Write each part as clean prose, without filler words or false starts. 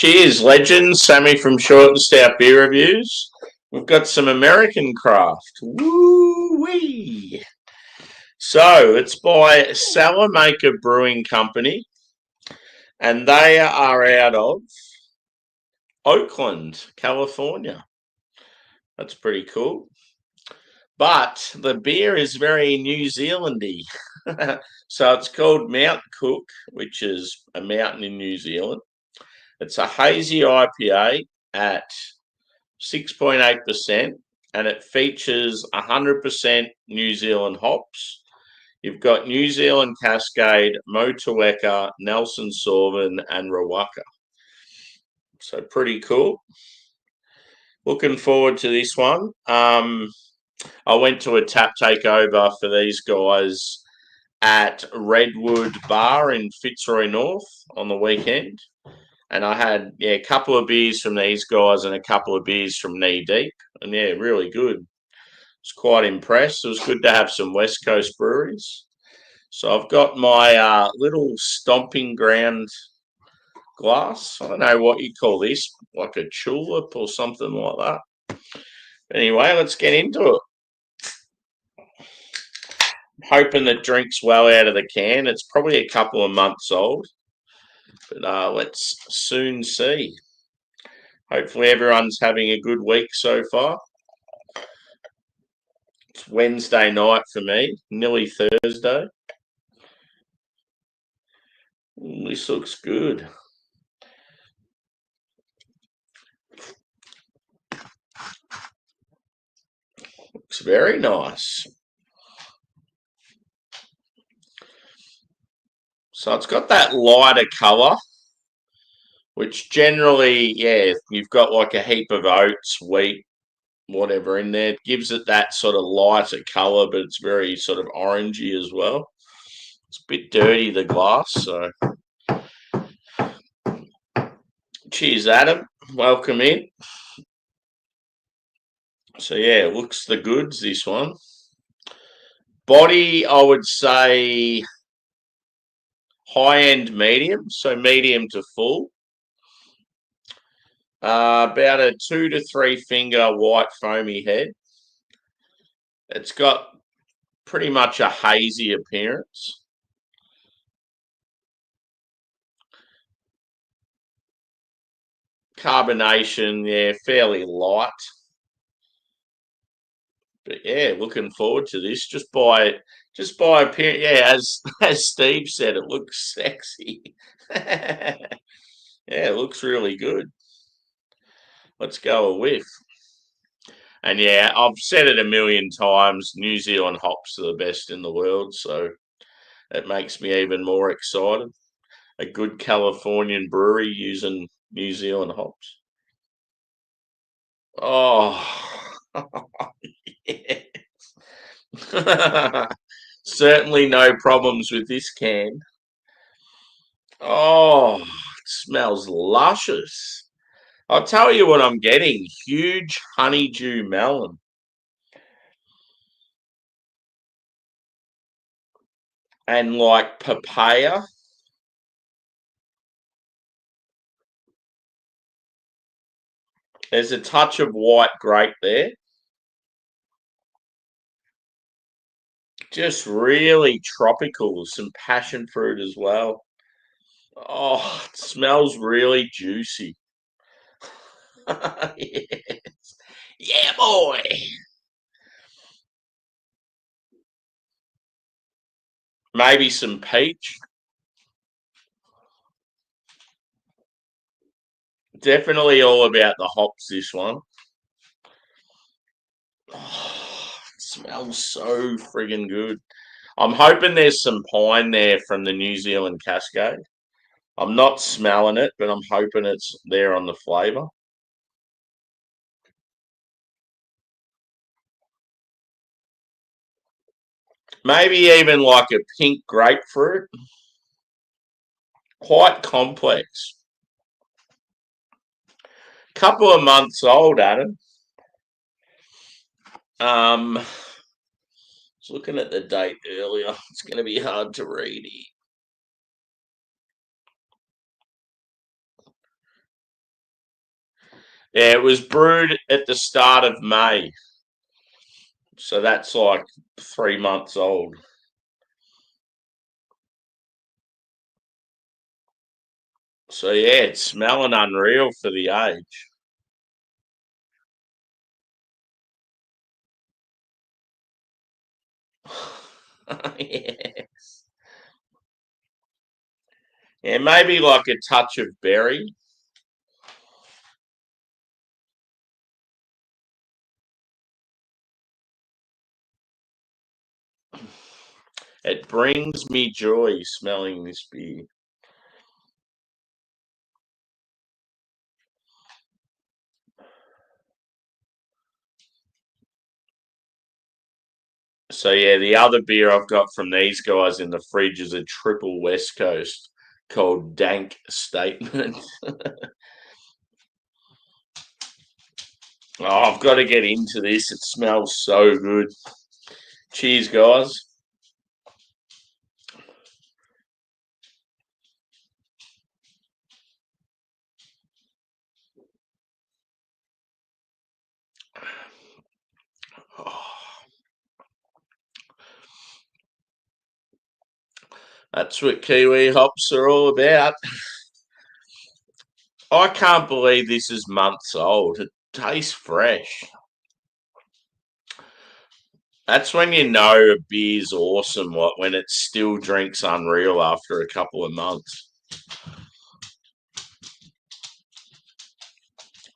Cheers, legends. Sammy from Short and Stout Beer Reviews. We've got some American craft. Woo-wee! So, it's by Cellarmaker Brewing Company, and they are out of Oakland, California. That's pretty cool. But the beer is very New Zealandy. So, it's called Mount Cook, which is a mountain in New Zealand. It's a hazy IPA at 6.8%, and it features 100% New Zealand hops. You've got New Zealand Cascade, Motueka, Nelson Sauvin, and Rawaka. So pretty cool. Looking forward to this one. I went to a tap takeover for these guys at Redwood Bar in Fitzroy North on the weekend. And I had, a couple of beers from these guys and a couple of beers from Knee Deep. And, really good. I was quite impressed. It was good to have some West Coast breweries. So I've got my little stomping ground glass. I don't know what you call this, like a tulip or something like that. Anyway, let's get into it. Hoping it drinks well out of the can. It's probably a couple of months old. But let's soon see. Hopefully everyone's having a good week so far. It's Wednesday night for me, nearly Thursday. This looks good. Looks very nice. So it's got that lighter colour, which generally, you've got like a heap of oats, wheat, whatever in there. It gives it that sort of lighter colour, but it's very sort of orangey as well. It's a bit dirty, the glass, so cheers, Adam. Welcome in. So, looks the goods, this one. Body, I would say high-end medium, so medium to full. About a 2 to 3 finger white foamy head. It's got pretty much a hazy appearance. Carbonation, fairly light. But looking forward to this. Just by appearance, as Steve said, it looks sexy. It looks really good. Let's go a whiff. And I've said it a million times, New Zealand hops are the best in the world, so it makes me even more excited. A good Californian brewery using New Zealand hops. Oh, yes. Certainly no problems with this can. Oh, it smells luscious. I'll tell you what I'm getting. Huge honeydew melon. And like papaya. There's a touch of white grape there. Just really tropical. Some passion fruit as well. Oh, it smells really juicy. Yes. Yeah, boy. Maybe some peach. Definitely all about the hops, this one. Oh, it smells so friggin' good. I'm hoping there's some pine there from the New Zealand Cascade. I'm not smelling it, but I'm hoping it's there on the flavour. Maybe even like a pink grapefruit. Quite complex. Couple of months old, Adam. I was looking at the date earlier. It's going to be hard to read here. Yeah, it was brewed at the start of May. So that's like 3 months old. So yeah, it's smelling unreal for the age. Yeah. Yeah, maybe like a touch of berry. It brings me joy smelling this beer. So yeah, the other beer I've got from these guys in the fridge is a triple West Coast called Dank Statement. Oh, I've got to get into this. It smells so good. Cheers, guys. Oh, that's what Kiwi hops are all about. I can't believe this is months old. It tastes fresh. That's when you know a beer's awesome, what when it still drinks unreal after a couple of months.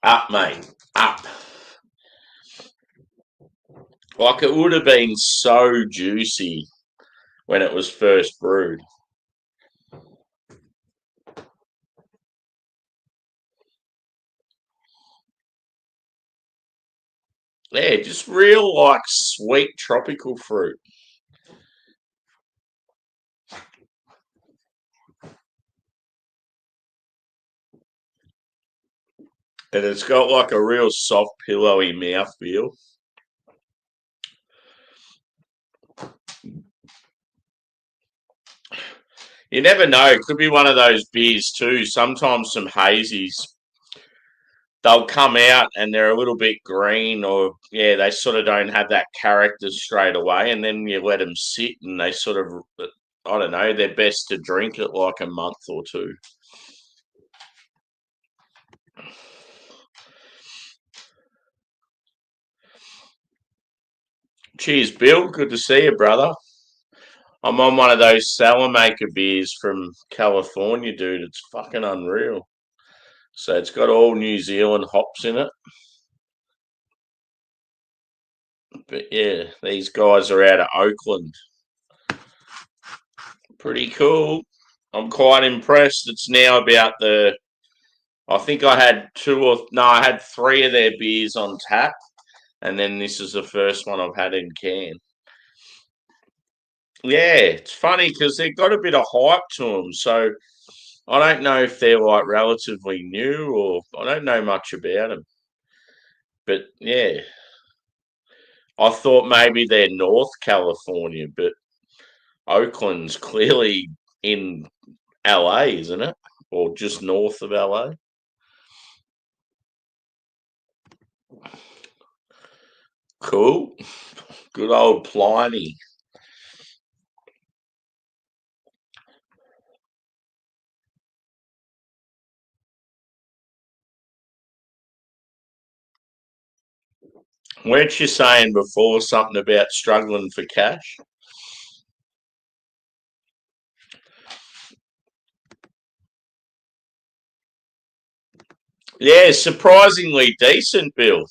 Up, mate. Up. Like it would have been so juicy when it was first brewed. Yeah, just real like sweet tropical fruit. And it's got like a real soft, pillowy mouthfeel. You never know. It could be one of those beers too. Sometimes some hazies, they'll come out and they're a little bit green, or yeah, they sort of don't have that character straight away. And then you let them sit and they sort of, I don't know, they're best to drink it like a month or two. Cheers, Bill. Good to see you, brother. I'm on one of those Cellarmaker beers from California, dude. It's fucking unreal. So it's got all New Zealand hops in it. But yeah, these guys are out of Oakland. Pretty cool. I'm quite impressed. It's now about I think I had I had three of their beers on tap, and then this is the first one I've had in can. Yeah, it's funny because they've got a bit of hype to them. So I don't know if they're like relatively new or I don't know much about them. But yeah, I thought maybe they're North California, but Oakland's clearly in LA, isn't it? Or just north of LA? Cool. Good old Pliny. Weren't you saying before something about struggling for cash? Yeah, surprisingly decent, Bill.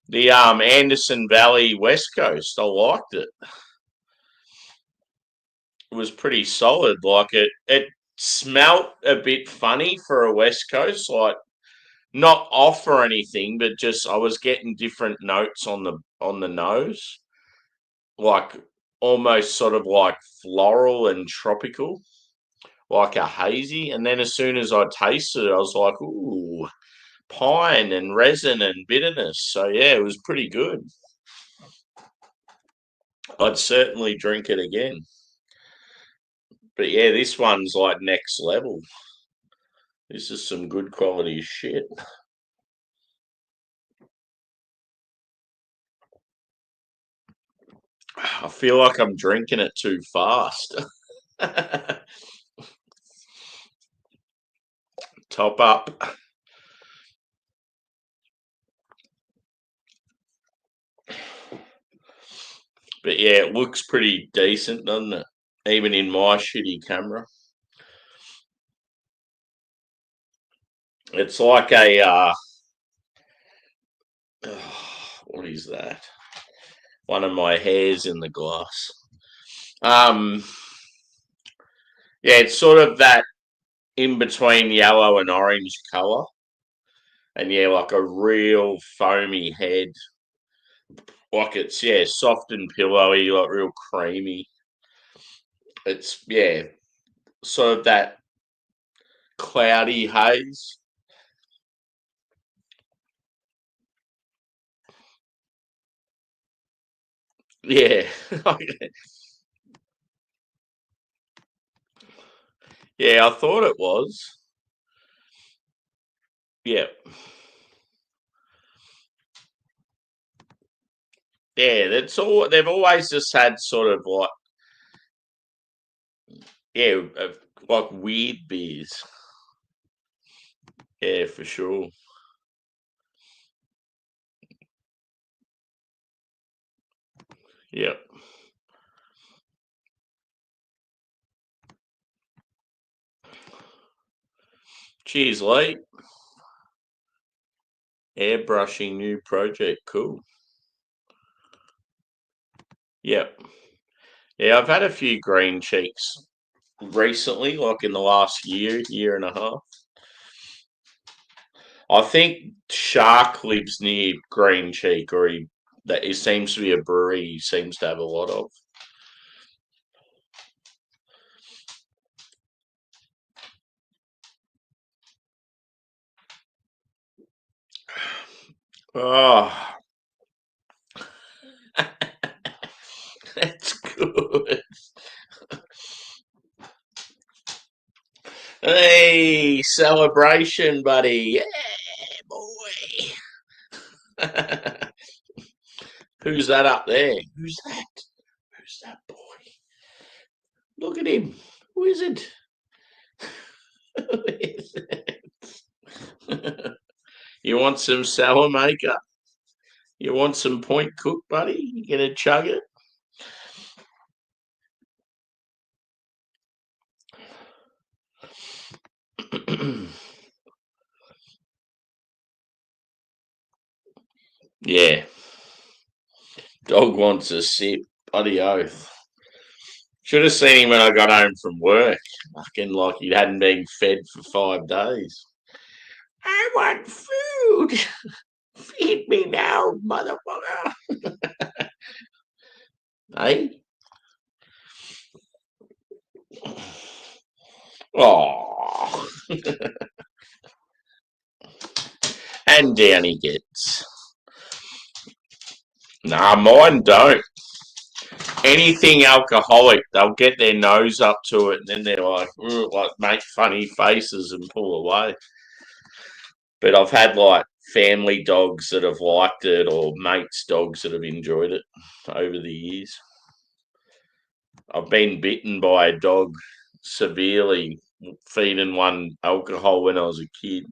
The Anderson Valley West Coast. I liked it. It was pretty solid. Like it smelt a bit funny for a West Coast, like not off or anything, but just I was getting different notes on the nose, like almost sort of like floral and tropical, like a hazy. And then as soon as I tasted it, I was like, ooh, pine and resin and bitterness. So yeah, it was pretty good. I'd certainly drink it again. But yeah, this one's like next level. This is some good quality shit. I feel like I'm drinking it too fast. Top up. But yeah, it looks pretty decent, doesn't it? Even in my shitty camera. It's like a what is that? One of my hairs in the glass. Um yeah, it's sort of that in between yellow and orange colour. And yeah, like a real foamy head. Like it's soft and pillowy, like real creamy. It's sort of that cloudy haze. Yeah. Yeah, I thought it was. Yeah. Yeah, that's all they've always just had sort of like like weird beers. Yeah, for sure. Yep. Cheers, Lee. Airbrushing new project. Cool. Yep. Yeah, I've had a few green cheeks recently, like in the last year and a half. I think Shark lives near Green Cheek, or that it seems to be a brewery he seems to have a lot of. Oh, that's good. Hey, celebration, buddy. Yeah, boy. Who's that up there? Who's that? Who's that boy? Look at him. Who is it? Who is it? You want some Cellarmaker? You want some point cook, buddy? You gonna chug it? Yeah. Dog wants a sip. Bloody oath. Should have seen him when I got home from work. Fucking like he hadn't been fed for 5 days. I want food. Feed me now, motherfucker. Hey? Oh. And down he gets. Nah, mine don't. Anything alcoholic, they'll get their nose up to it and then they're like, like make funny faces and pull away. But I've had like family dogs that have liked it or mates' dogs that have enjoyed it over the years. I've been bitten by a dog severely feeding one alcohol when I was a kid.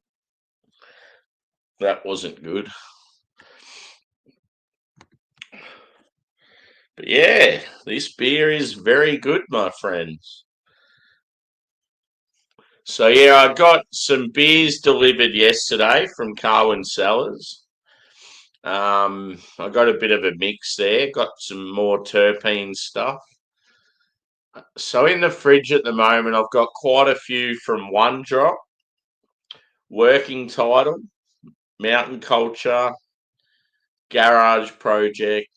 That wasn't good. But yeah, this beer is very good, my friends. So yeah, I got some beers delivered yesterday from Carwin Cellars. I got a bit of a mix there. Got some more terpene stuff. So in the fridge at the moment, I've got quite a few from One Drop, Working Title, Mountain Culture, Garage Project.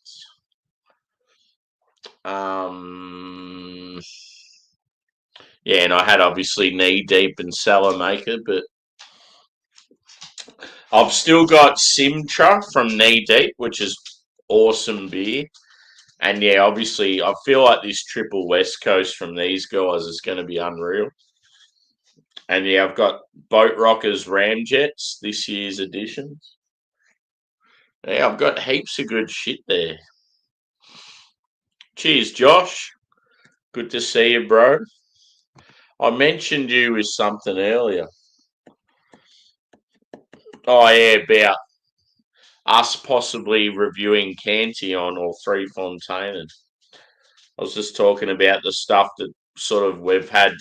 Um, yeah, and I had obviously Knee Deep and Cellarmaker, but I've still got Simtra from Knee Deep, which is awesome beer. And yeah, obviously, I feel like this triple West Coast from these guys is going to be unreal. And yeah, I've got Boat Rockers Ramjets this year's edition. Yeah, I've got heaps of good shit there. Cheers, Josh. Good to see you, bro. I mentioned you with something earlier. Oh, yeah, about us possibly reviewing Cantillon or Three Fontaines. I was just talking about the stuff that sort of we've had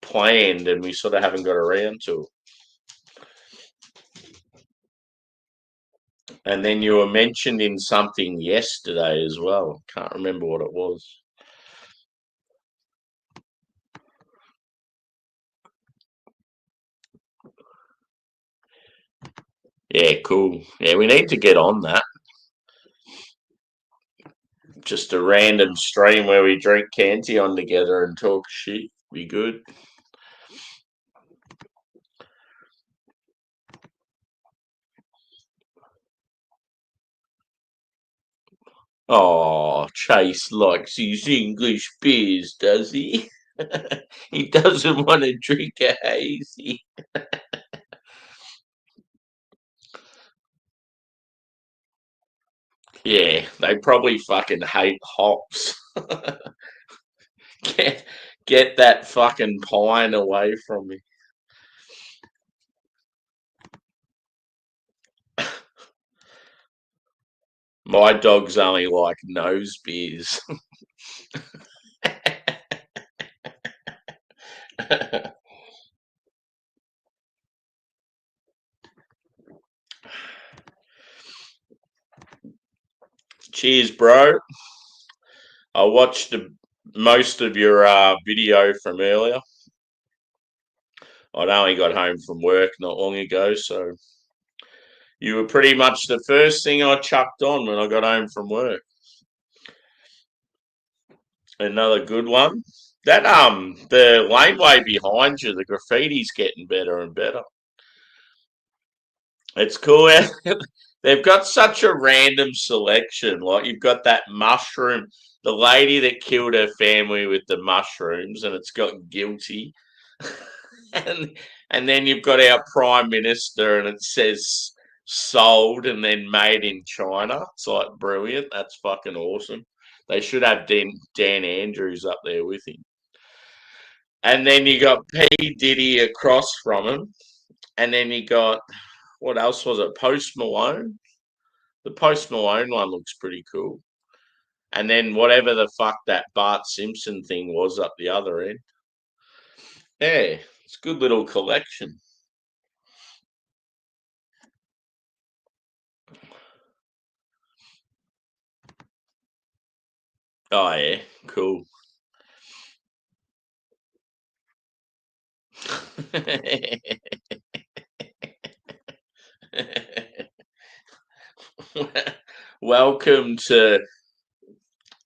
planned and we sort of haven't got around to. And then you were mentioned in something yesterday as well. Can't remember what it was. Yeah, cool. Yeah, we need to get on that. Just a random stream where we drink Cantillon together and talk shit. Be good. Oh, Chase likes his English beers, does he? He doesn't want to drink a hazy. Yeah, they probably fucking hate hops. get, get that fucking pine away from me. My dogs only like nose beers. Cheers, bro. I watched most of your video from earlier. I'd only got home from work not long ago, so you were pretty much the first thing I chucked on when I got home from work. Another good one. That the laneway behind you, the graffiti's getting better and better. It's cool. They've got such a random selection. Like you've got that mushroom, the lady that killed her family with the mushrooms, and it's got guilty. and and then you've got our prime minister, and it says sold and then made in China. It's like brilliant. That's fucking awesome. They should have Dan Andrews up there with him. And then you got P Diddy across from him, and then you got what else was it? Post Malone. The Post Malone one looks pretty cool. And then whatever the fuck that Bart Simpson thing was up the other end. Yeah, it's a good little collection. Oh yeah, cool. Welcome to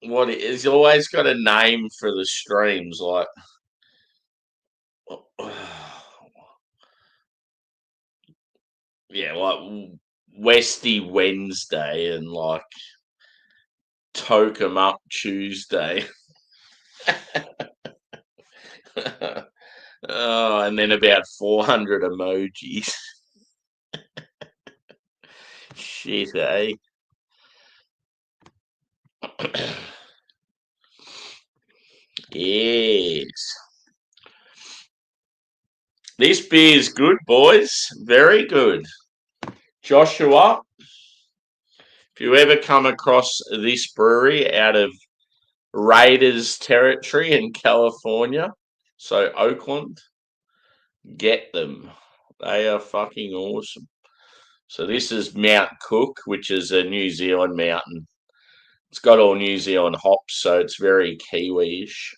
what is always got a name for the streams like yeah, like Westy Wednesday and like Toke 'em Up Tuesday. Oh, and then about 400 emojis. Shit, eh? Yes. This beer's good, boys. Very good. Joshua, if you ever come across this brewery out of Raiders territory in California, so Oakland, get them. They are fucking awesome. So this is Mount Cook, which is a New Zealand mountain. It's got all New Zealand hops, so it's very Kiwi-ish.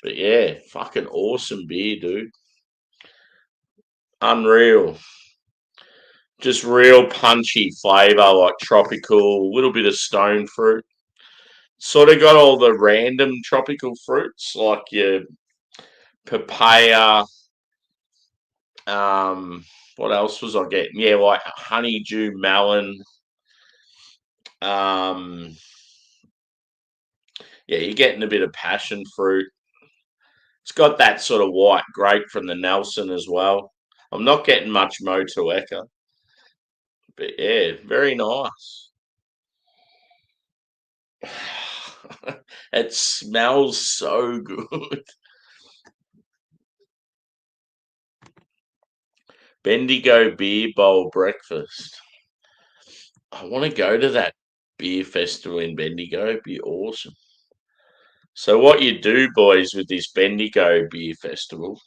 But yeah, fucking awesome beer, dude. Unreal. Just real punchy flavour, like tropical, a little bit of stone fruit. Sort of got all the random tropical fruits, like your papaya. What else was I getting? Yeah, like honeydew melon. Um, yeah, you're getting a bit of passion fruit. It's got that sort of white grape from the Nelson as well. I'm not getting much Motueka, but yeah, very nice. It smells so good. Bendigo Beer Bowl Breakfast. I want to go to that beer festival in Bendigo. It'd be awesome. So what you do, boys, with this Bendigo Beer Festival,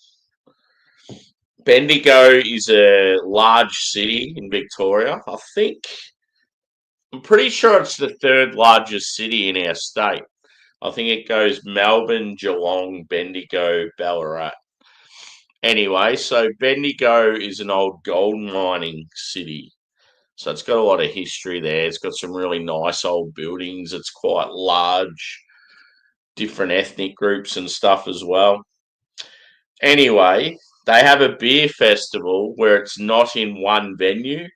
Bendigo is a large city in Victoria. I'm pretty sure it's the third largest city in our state. I think it goes Melbourne, Geelong, Bendigo, Ballarat. Anyway, so Bendigo is an old gold mining city. So it's got a lot of history there. It's got some really nice old buildings. It's quite large, different ethnic groups and stuff as well. Anyway, they have a beer festival where it's not in one venue.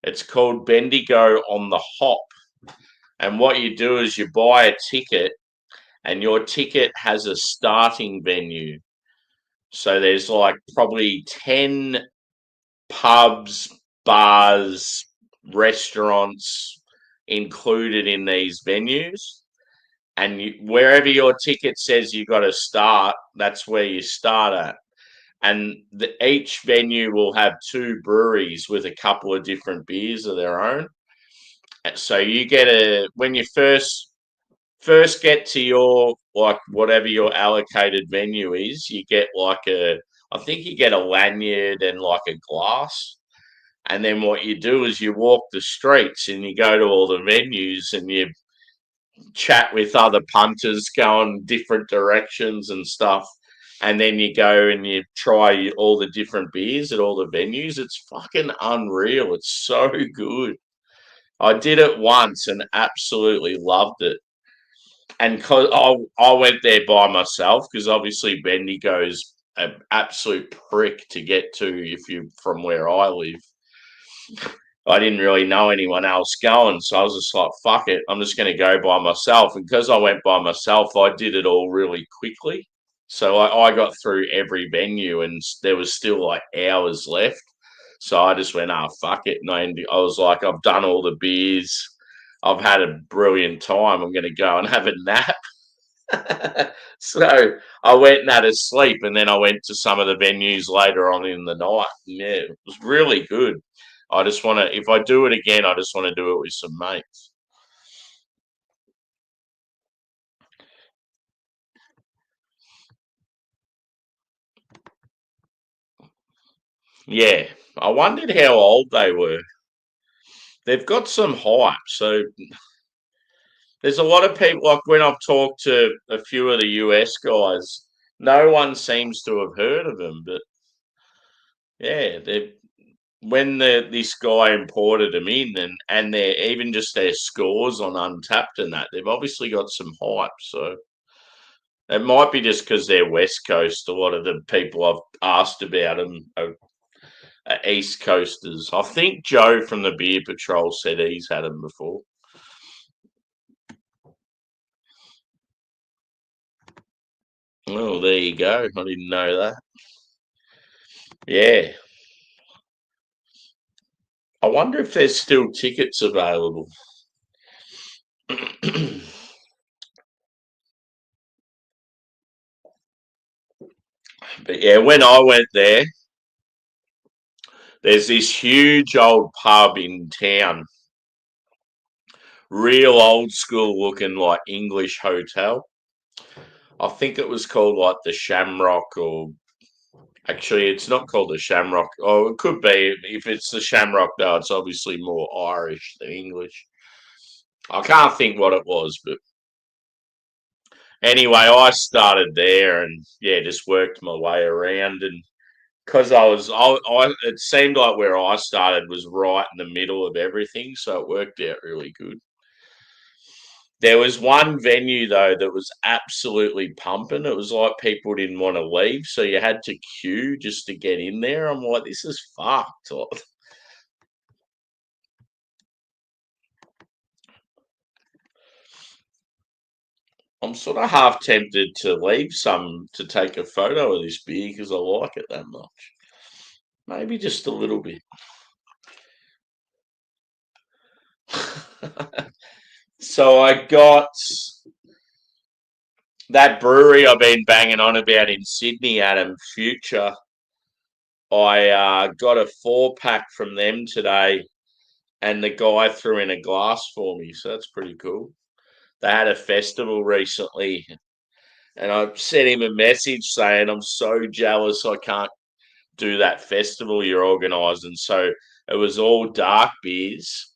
It's called Bendigo on the Hop. And what you do is you buy a ticket, and your ticket has a starting venue. So there's like probably 10 pubs, bars, restaurants included in these venues. And wherever your ticket says you got to start, that's where you start at. And each venue will have two breweries with a couple of different beers of their own. So you get when you first get to your, like, whatever your allocated venue is, you get like I think you get a lanyard and like a glass. And then what you do is you walk the streets and you go to all the venues and you chat with other punters going different directions and stuff. And then you go and you try all the different beers at all the venues. It's fucking unreal. It's so good. I did it once and absolutely loved it. And I went there by myself because obviously Bendigo's an absolute prick to get to if you're from where I live. I didn't really know anyone else going, so I was just like, fuck it, I'm just going to go by myself. And because I went by myself, I did it all really quickly. So I got through every venue and there was still like hours left. So I just went, fuck it. And I was like, I've done all the beers. I've had a brilliant time. I'm going to go and have a nap. So I went and had a sleep, and then I went to some of the venues later on in the night. And yeah, it was really good. I just want to, if I do it again, I just want to do it with some mates. Yeah, I wondered how old they were. They've got some hype. So there's a lot of people, like when I've talked to a few of the US guys, no one seems to have heard of them. But yeah, they when this guy imported them in, and they're even just their scores on Untapped and that, they've obviously got some hype. So it might be just because they're West Coast. A lot of the people I've asked about them are East Coasters. I think Joe from the Beer Patrol said he's had them before. Oh, there you go. I didn't know that. Yeah. I wonder if there's still tickets available. But yeah, when I went there, there's this huge old pub in town, real old school looking, like English hotel. I think it was called like the Shamrock, or actually, it's not called the Shamrock. Oh, it could be. If it's the Shamrock, though, it's obviously more Irish than English. I can't think what it was, but anyway, I started there and yeah, just worked my way around. And because it seemed like where I started was right in the middle of everything, so it worked out really good. There was one venue though that was absolutely pumping. It was like people didn't want to leave, so you had to queue just to get in there. I'm like, this is fucked. I'm sort of half tempted to leave some to take a photo of this beer because I like it that much. Maybe just a little bit. So I got That brewery I've been banging on about in Sydney, Adam, Future, I got a 4 pack from them today, and the guy threw in a glass for me, so that's pretty cool. They had a festival recently, and I sent him a message saying I'm so jealous I can't do that festival you're organising. So it was all dark beers,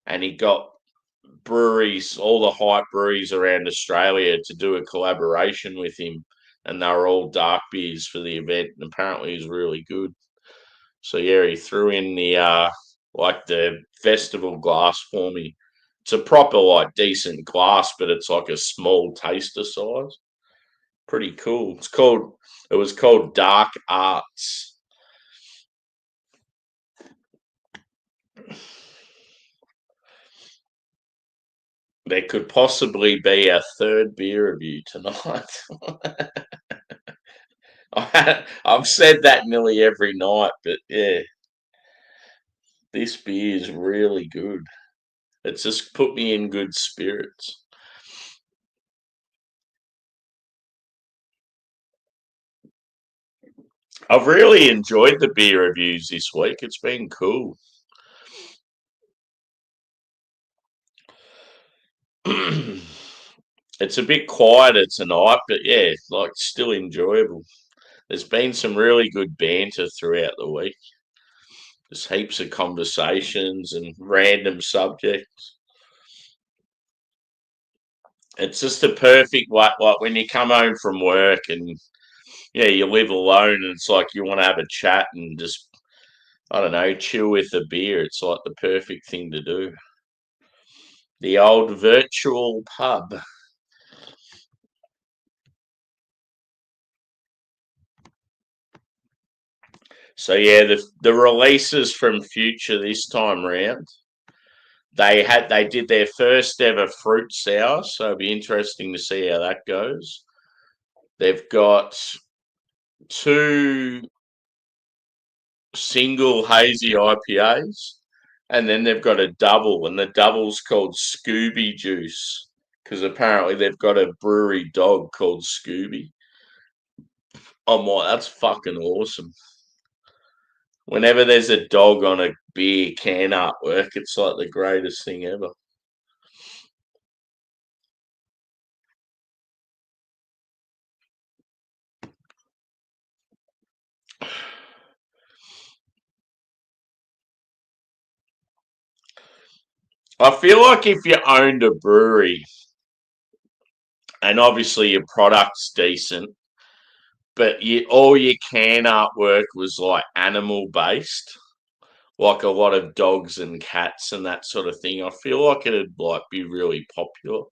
and he got breweries, all the hype breweries around Australia, to do a collaboration with him, and they were all dark beers for the event. And apparently, it was really good. So yeah, he threw in the like the festival glass for me. It's a proper like decent glass, but it's like a small taster size. Pretty cool. It was called Dark Arts. There could possibly be a third beer review tonight. I've said that nearly every night, but yeah, this beer is really good. It's just put me in good spirits. I've really enjoyed the beer reviews this week. It's been cool. It's a bit quieter tonight, but yeah, like still enjoyable. There's been some really good banter throughout the week. There's heaps of conversations and random subjects. It's just a perfect like when you come home from work and yeah, you live alone and it's like you want to have a chat and just I don't know, chill with a beer. It's like the perfect thing to do. The old virtual pub. So yeah, the releases from Future this time round, they did their first ever fruit sour, so it'll be interesting to see how that goes. They've got two single hazy IPAs, and then they've got a double, and the double's called Scooby Juice because apparently they've got a brewery dog called Scooby. I'm like, that's fucking awesome. Whenever there's a dog on a beer can artwork, it's like the greatest thing ever. I feel like if you owned a brewery and obviously your product's decent, but all your can artwork was like animal based, like a lot of dogs and cats and that sort of thing, I feel like it'd like be really popular.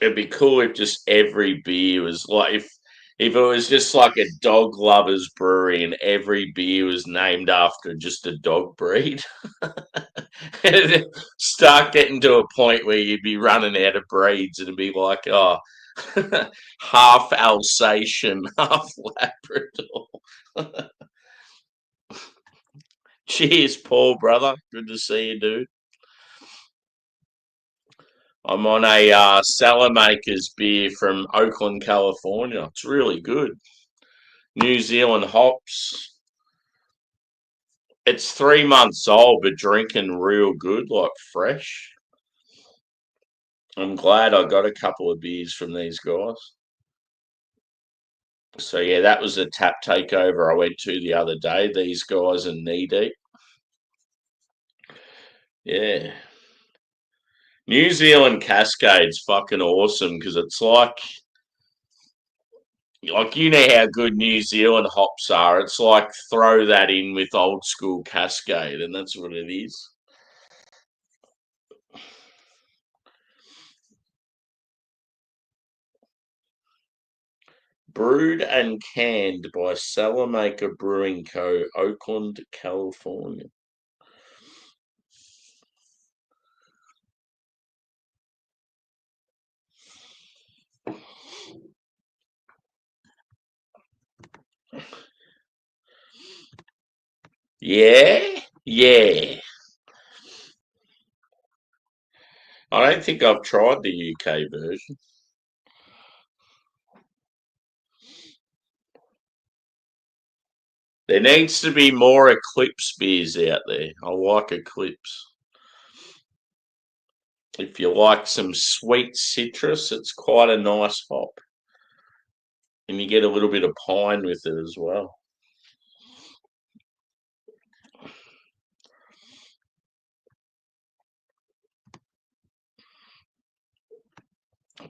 It'd be cool if just every beer was like if it was just like a dog lovers brewery and every beer was named after just a dog breed. Start getting to a point where you'd be running out of breeds and it'd be like, oh, half Alsatian, half Labrador. Cheers, Paul, brother. Good to see you, dude. I'm on a Cellarmaker's beer from Oakland, California. It's really good. New Zealand hops. It's 3 months old, but drinking real good, like fresh. I'm glad I got a couple of beers from these guys. So yeah, that was a tap takeover I went to the other day. These guys are knee deep. Yeah. New Zealand Cascade's fucking awesome because it's like you know how good New Zealand hops are. It's like throw that in with old school Cascade, and that's what it is. Brewed and canned by Cellarmaker Brewing Co., Oakland, California. Yeah, yeah. I don't think I've tried the UK version. There needs to be more Eclipse beers out there. I like Eclipse. If you like some sweet citrus, it's quite a nice hop. And you get a little bit of pine with it as well.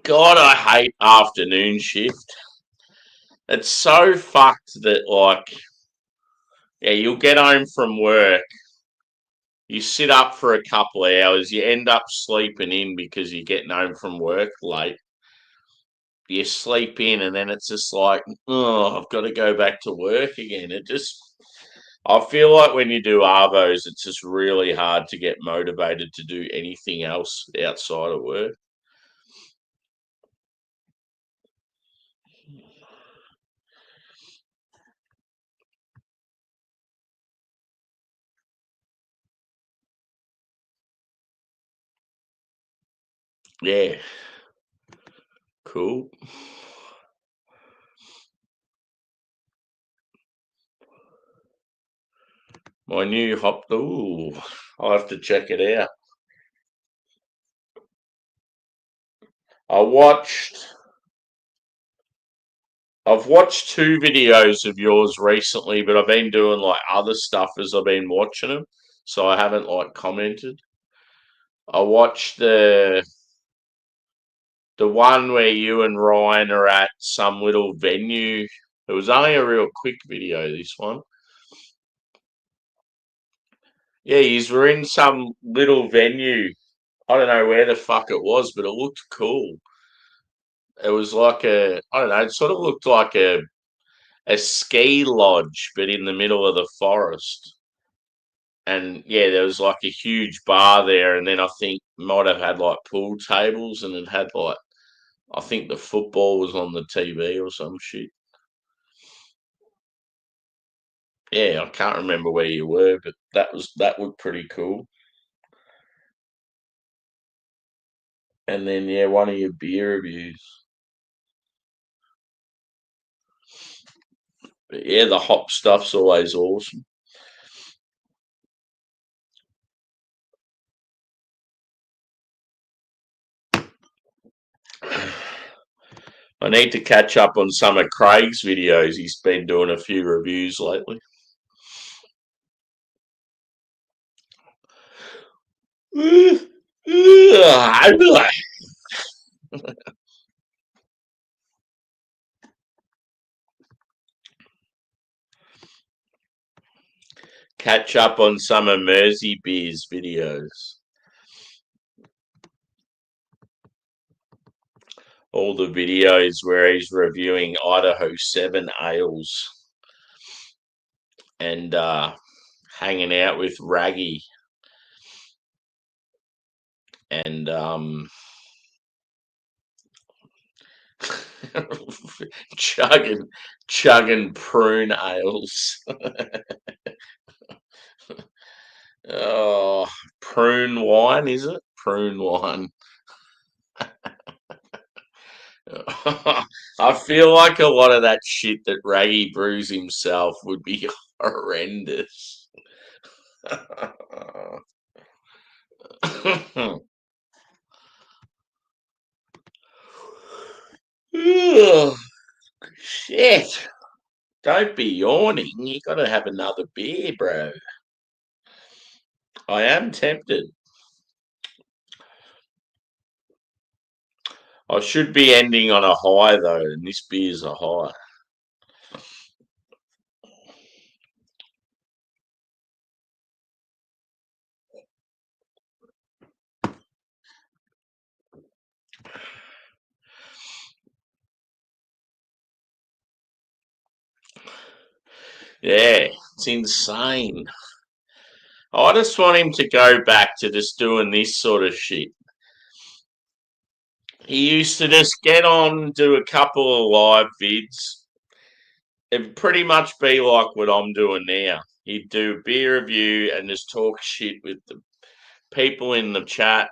God, I hate afternoon shift. It's so fucked that, like, yeah, you'll get home from work, you sit up for a couple of hours, you end up sleeping in because you're getting home from work late. You sleep in, and then it's just like, oh, I've got to go back to work again. I feel like when you do Arvos, it's just really hard to get motivated to do anything else outside of work. Yeah, cool. My new hop. Ooh, I'll have to check it out. I watched. I've watched two videos of yours recently, but I've been doing like other stuff as I've been watching them, so I haven't like commented. I watched the one where you and Ryan are at some little venue. It was only a real quick video, this one. Yeah, you were in some little venue. I don't know where the fuck it was, but it looked cool. It was like I don't know, it sort of looked like a ski lodge, but in the middle of the forest. And yeah, there was like a huge bar there, and then I think might have had like pool tables, and it had like I think the football was on the TV or some shit. Yeah, I can't remember where you were, but that looked pretty cool. And then yeah, one of your beer reviews. But yeah, the hop stuff's always awesome. I need to catch up on some of Craig's videos. He's been doing a few reviews lately. Catch up on some of Mersey Beer's videos. All the videos where he's reviewing Idaho 7 ales and hanging out with Raggy and chugging prune ales. Oh, prune wine, is it? Prune wine. I feel like a lot of that shit that Raggy brews himself would be horrendous. Ugh, shit. Don't be yawning. You gotta have another beer, bro. I am tempted. I should be ending on a high though, and this beer's a high. Yeah, it's insane. I just want him to go back to just doing this sort of shit. He used to just get on, do a couple of live vids. It'd pretty much be like what I'm doing now. he'd do a beer review and just talk shit with the people in the chat,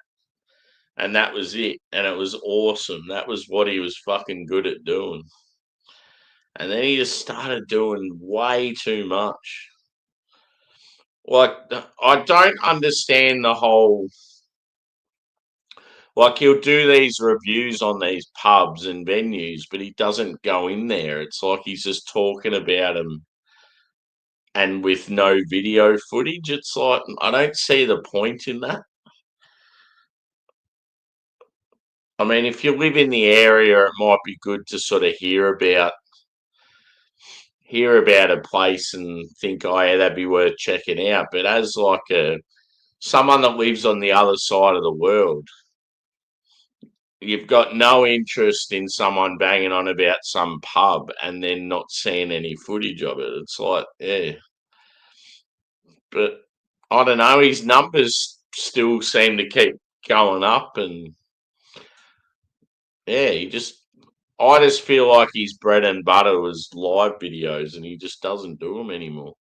and that was it. And it was awesome. That was what he was fucking good at doing. And then he just started doing way too much. Like, I don't understand the whole. Like, he'll do these reviews on these pubs and venues, but he doesn't go in there. It's like he's just talking about them and with no video footage. It's like, I don't see the point in that. I mean, if you live in the area, it might be good to sort of hear about a place and think, oh yeah, that'd be worth checking out. But as like someone that lives on the other side of the world, you've got no interest in someone banging on about some pub and then not seeing any footage of it. It's like, yeah. But I don't know, his numbers still seem to keep going up, and yeah, I just feel like his bread and butter was live videos, and he just doesn't do them anymore.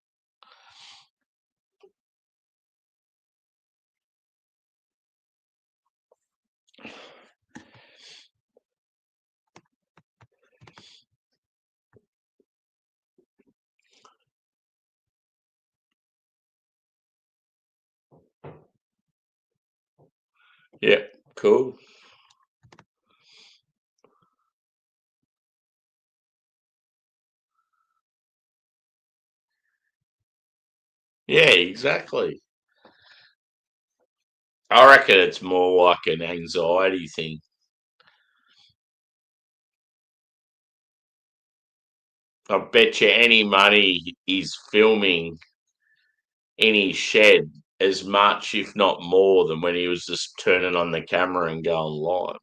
Yeah, cool. Yeah, exactly. I reckon it's more like an anxiety thing. I bet you any money he's filming in his shed as much, if not more, than when he was just turning on the camera and going live.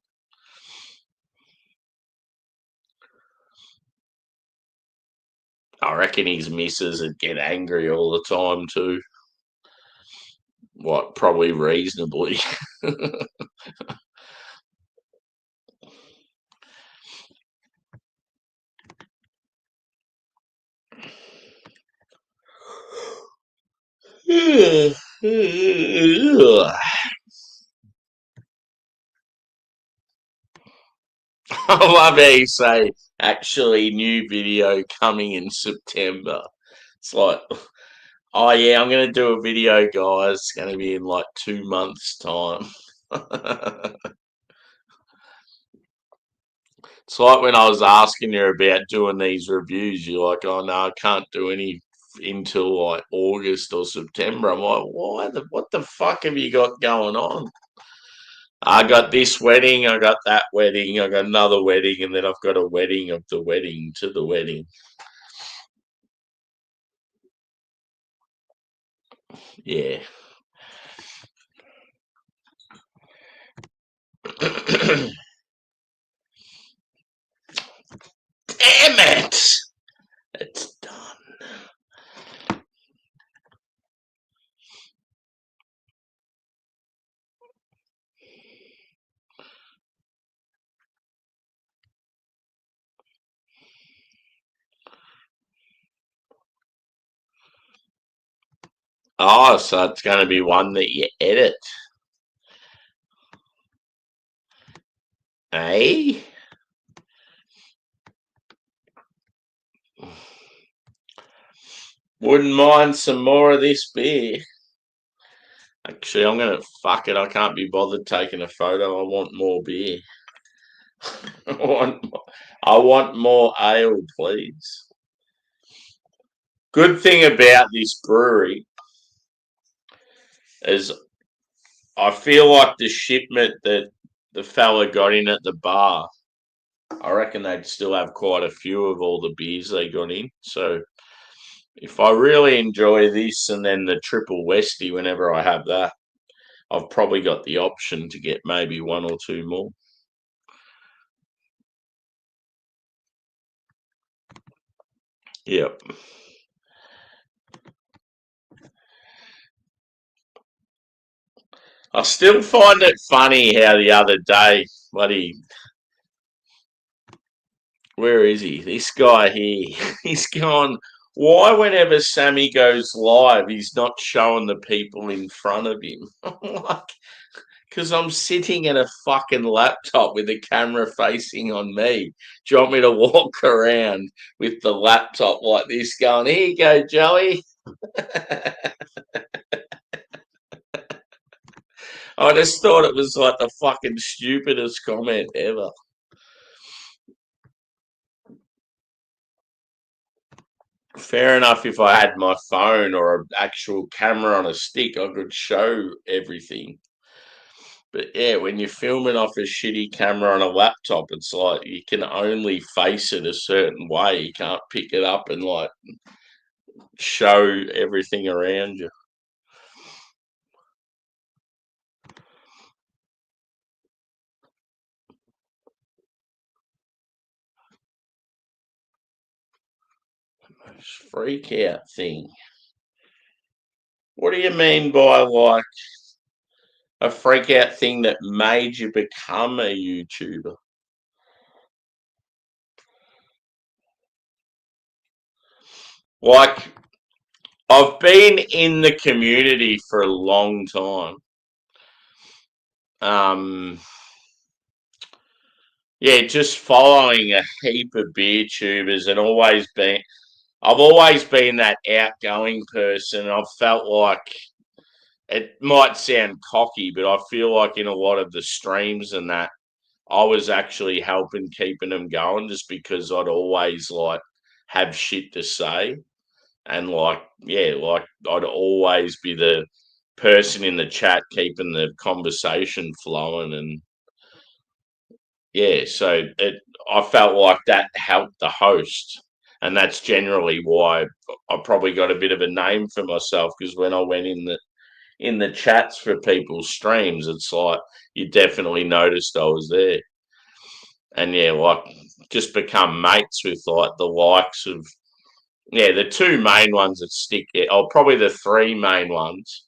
I reckon his missus would get angry all the time too. What, probably reasonably. I love how you say, actually, new video coming in September. It's like, oh yeah, I'm going to do a video, guys. It's going to be in like 2 months' time. It's like when I was asking you about doing these reviews, you're like, oh no, I can't do any until like August or September. I'm like, what the fuck have you got going on? I got this wedding, I got that wedding, I got another wedding, and then I've got a wedding of the wedding to the wedding. Yeah. Damn it! It's done. Oh, so it's going to be one that you edit, eh? Wouldn't mind some more of this beer. Actually, I'm gonna fuck it. I can't be bothered taking a photo. I want more beer. I want more ale, please. Good thing about this brewery is I feel like the shipment that the fella got in at the bar, I reckon they'd still have quite a few of all the beers they got in. So if I really enjoy this and then the triple Westie whenever I have that, I've probably got the option to get maybe one or two more. Yep. I still find it funny how the other day, bloody, where is he? This guy here, he's gone Why, whenever Sammy goes live, he's not showing the people in front of him? I'm like, because I'm sitting at a fucking laptop with the camera facing on me. Do you want me to walk around with the laptop like this, going, "Here you go, Joey"? I just thought it was like the fucking stupidest comment ever. Fair enough, if I had my phone or an actual camera on a stick, I could show everything. But yeah, when you're filming off a shitty camera on a laptop, it's like you can only face it a certain way. You can't pick it up and like show everything around you. Freak out thing. What do you mean by like a freak out thing that made you become a YouTuber? Like, I've been in the community for a long time. Um, yeah, just following a heap of beer tubers and always been. I've always been that outgoing person. I've felt like it might sound cocky, but I feel like in a lot of the streams and that I was actually helping keeping them going just because I'd always like have shit to say. And like, yeah, like I'd always be the person in the chat keeping the conversation flowing. And yeah, so I felt like that helped the host. And that's generally why I probably got a bit of a name for myself, because when I went in the chats for people's streams, it's like you definitely noticed I was there. And yeah, like just become mates with like the likes of, yeah, the two main ones that stick, or probably the three main ones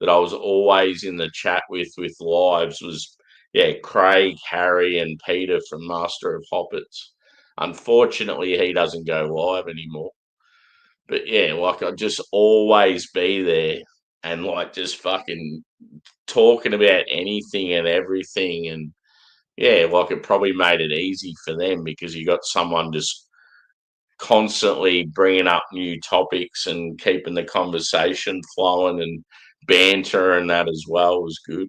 that I was always in the chat with lives was, yeah, Craig, Harry, and Peter from Master of Hoppets. Unfortunately, he doesn't go live anymore. But yeah, like I'd just always be there and like just fucking talking about anything and everything. And yeah, like it probably made it easy for them because you got someone just constantly bringing up new topics and keeping the conversation flowing, and banter and that as well was good.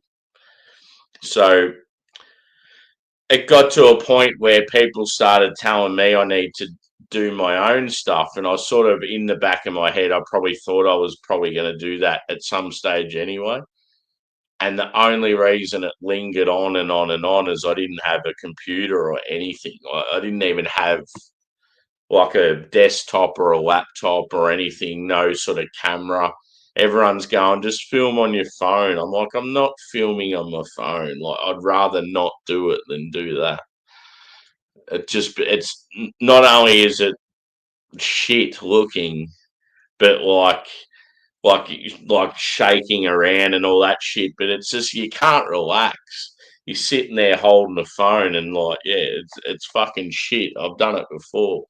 So it got to a point where people started telling me I need to do my own stuff. And I was sort of in the back of my head, I probably thought I was probably going to do that at some stage anyway. And the only reason it lingered on and on and on is I didn't have a computer or anything. I didn't even have like a desktop or a laptop or anything, no sort of camera. Everyone's going, just film on your phone. I'm like, I'm not filming on my phone. Like, I'd rather not do it than do that. It's not only is it shit looking, but like like shaking around and all that shit. But it's just you can't relax. You're sitting there holding the phone and like, yeah, it's fucking shit. I've done it before.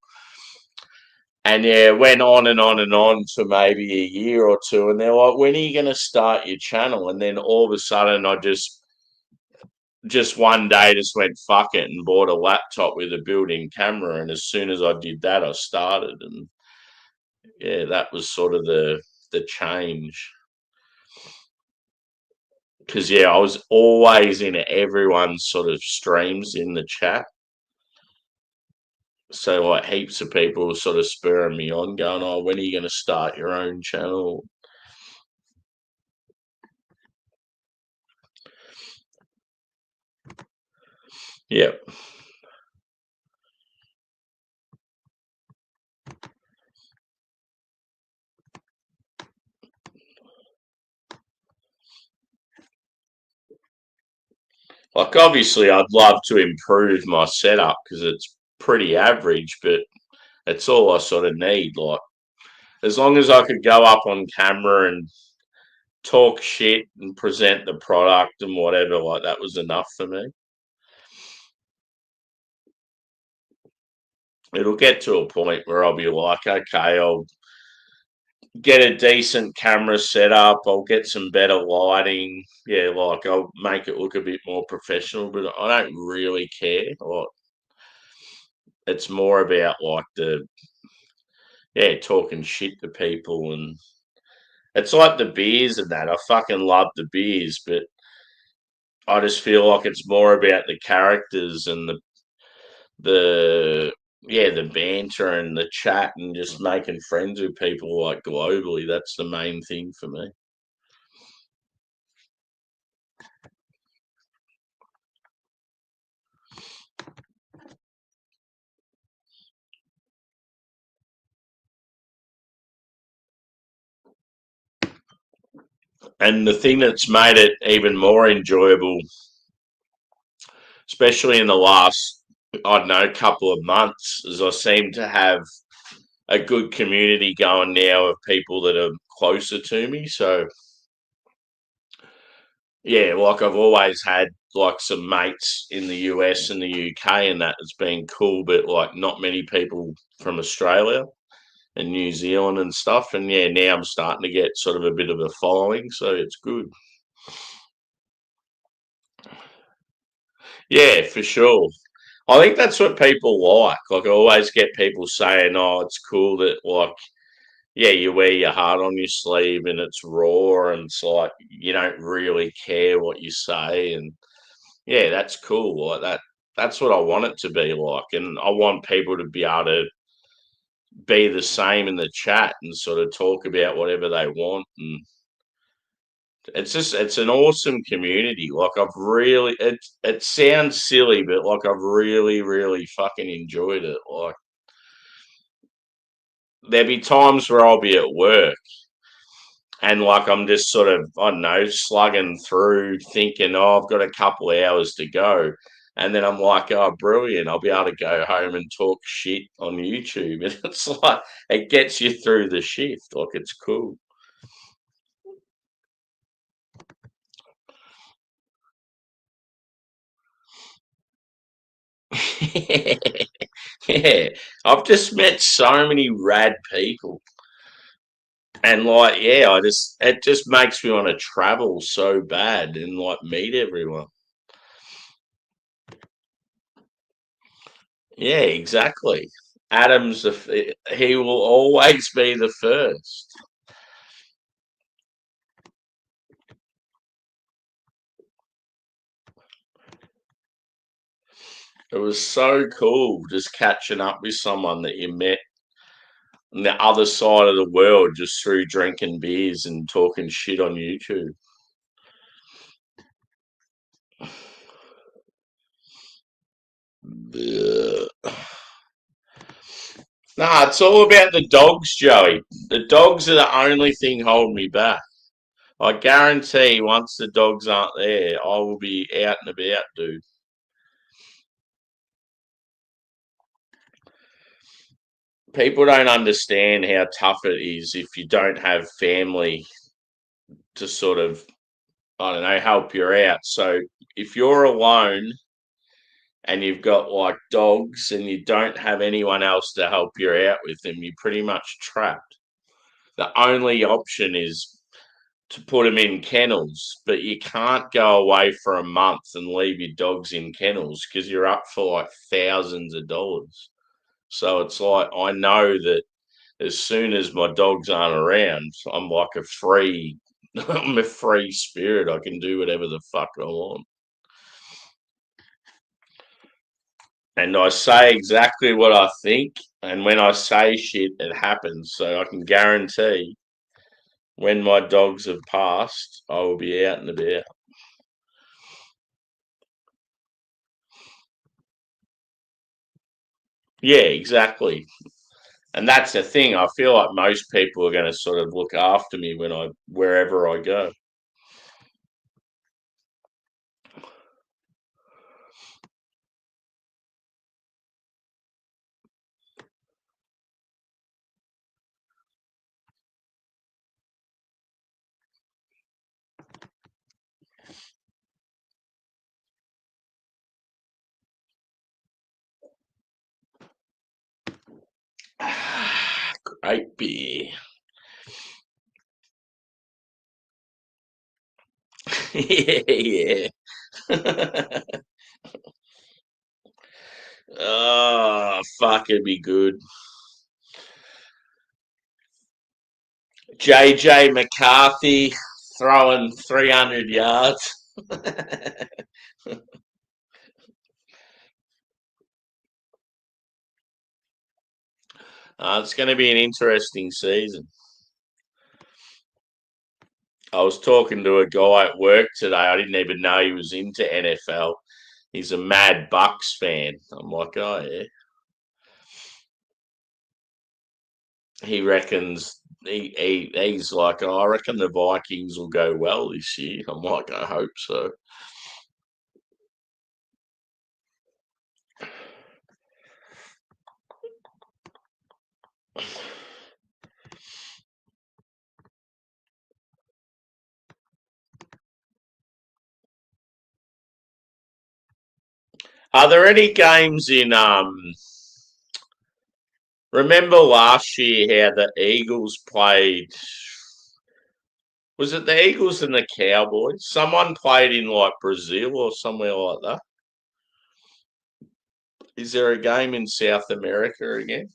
And yeah, it went on and on and on for maybe a year or two. And they're like, when are you going to start your channel? And then all of a sudden, I just one day just went fuck it and bought a laptop with a built-in camera. And as soon as I did that, I started. And yeah, that was sort of the change. Because yeah, I was always in everyone's sort of streams in the chat. So like heaps of people were sort of spurring me on, going, "Oh, when are you going to start your own channel?" Yeah. Like obviously, I'd love to improve my setup because it's pretty average, but it's all I sort of need. Like as long as I could go up on camera and talk shit and present the product and whatever, like that was enough for me. It'll get to a point where I'll be like, okay, I'll get a decent camera setup. I'll get some better lighting. Yeah, like I'll make it look a bit more professional, but I don't really care. Like, it's more about like the talking shit to people, and it's like the beers and that. I fucking love the beers, but I just feel like it's more about the characters and the banter and the chat and just making friends with people like globally. That's the main thing for me. And the thing that's made it even more enjoyable, especially in the last, I don't know, couple of months, is I seem to have a good community going now of people that are closer to me. So yeah, like I've always had like some mates in the US and the UK, and that has been cool, but like not many people from Australia and New Zealand and stuff. And yeah, now I'm starting to get sort of a bit of a following, so it's good. Yeah, for sure. I think that's what people like. Like I always get people saying, "Oh, it's cool that like yeah, you wear your heart on your sleeve and it's raw and it's like you don't really care what you say." And yeah, that's cool. Like that's what I want it to be like. And I want people to be able to be the same in the chat and sort of talk about whatever they want. And it's an awesome community. Like it sounds silly, but like I've really fucking enjoyed it. Like there'll be times where I'll be at work and like I'm just sort of, I don't know, slugging through thinking, oh, I've got a couple of hours to go. And then I'm like, oh, brilliant. I'll be able to go home and talk shit on YouTube. And it's like, it gets you through the shift. Like, it's cool. Yeah. I've just met so many rad people. And like, yeah, it just makes me want to travel so bad and like meet everyone. Yeah, exactly. He will always be the first. It was so cool just catching up with someone that you met on the other side of the world just through drinking beers and talking shit on YouTube. Ugh. Nah, it's all about the dogs, Joey. The dogs are the only thing holding me back. I guarantee once the dogs aren't there, I will be out and about, dude. People don't understand how tough it is if you don't have family to sort of, I don't know, help you out. So if you're alone and you've got like dogs and you don't have anyone else to help you out with them, you're pretty much trapped. The only option is to put them in kennels, but you can't go away for a month and leave your dogs in kennels because you're up for like thousands of dollars. So it's like I know that as soon as my dogs aren't around, I'm like a free I'm a free spirit. I can do whatever the fuck I want. And I say exactly what I think. And when I say shit, it happens. So I can guarantee when my dogs have passed, I will be out and about. Yeah, exactly. And that's the thing. I feel like most people are going to sort of look after me wherever I go. Great beer. Yeah, yeah. Oh, fuck, it'd be good. JJ McCarthy throwing 300 yards. It's going to be an interesting season. I was talking to a guy at work today. I didn't even know he was into NFL. He's a mad Bucks fan. I'm like, oh yeah. He reckons he's like, oh, I reckon the Vikings will go well this year. I'm like, I hope so. Are there any games in remember last year how the Eagles played? Was it the Eagles and the Cowboys? Someone played in like Brazil or somewhere like that. Is there a game in South America again?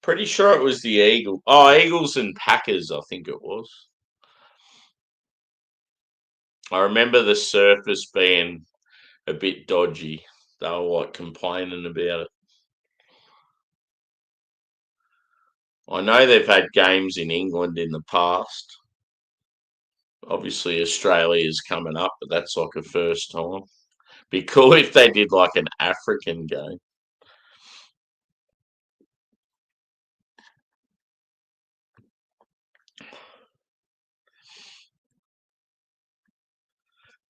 Pretty sure it was the Eagles. Oh, Eagles and Packers, I think it was. I remember the surface being a bit dodgy. They were like complaining about it. I know they've had games in England in the past. Obviously, Australia is coming up, but that's like a first time. Be cool if they did like an African game.